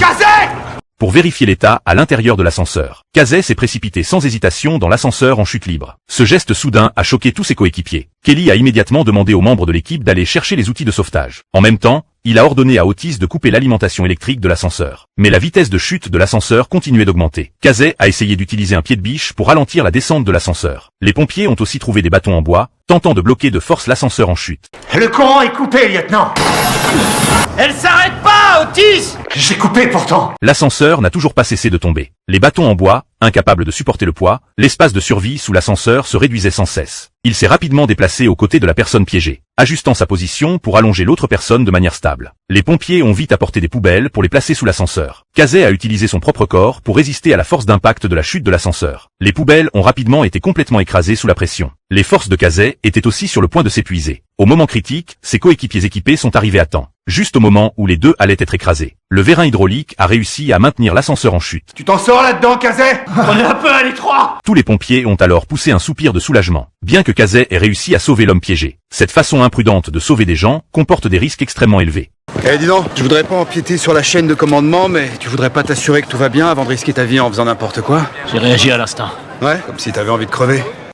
Kazé! Pour vérifier l'état à l'intérieur de l'ascenseur, Kazé s'est précipité sans hésitation dans l'ascenseur en chute libre. Ce geste soudain a choqué tous ses coéquipiers. Kelly a immédiatement demandé aux membres de l'équipe d'aller chercher les outils de sauvetage. En même temps, il a ordonné à Otis de couper l'alimentation électrique de l'ascenseur. Mais la vitesse de chute de l'ascenseur continuait d'augmenter. Kazé a essayé d'utiliser un pied de biche pour ralentir la descente de l'ascenseur. Les pompiers ont aussi trouvé des bâtons en bois, tentant de bloquer de force l'ascenseur en chute. Le courant est coupé, lieutenant! Elle s'arrête pas, Otis! J'ai coupé pourtant! L'ascenseur n'a toujours pas cessé de tomber. Les bâtons en bois, incapables de supporter le poids, l'espace de survie sous l'ascenseur se réduisait sans cesse. Il s'est rapidement déplacé aux côtés de la personne piégée, ajustant sa position pour allonger l'autre personne de manière stable. Les pompiers ont vite apporté des poubelles pour les placer sous l'ascenseur. Kazé a utilisé son propre corps pour résister à la force d'impact de la chute de l'ascenseur. Les poubelles ont rapidement été complètement écrasées sous la pression. Les forces de Kazé étaient aussi sur le point de s'épuiser. Au moment critique, ses coéquipiers équipés sont arrivés à temps. Juste au moment où les deux allaient être écrasés. Le vérin hydraulique a réussi à maintenir l'ascenseur en chute. Tu t'en sors là-dedans, Kazé? On est un peu à l'étroit! Tous les pompiers ont alors poussé un soupir de soulagement, bien que Kazé ait réussi à sauver l'homme piégé. Cette façon imprudente de sauver des gens comporte des risques extrêmement élevés. Eh dis donc, je voudrais pas empiéter sur la chaîne de commandement, mais tu voudrais pas t'assurer que tout va bien avant de risquer ta vie en faisant n'importe quoi? J'ai réagi à l'instant. Ouais, comme si t'avais envie de crever.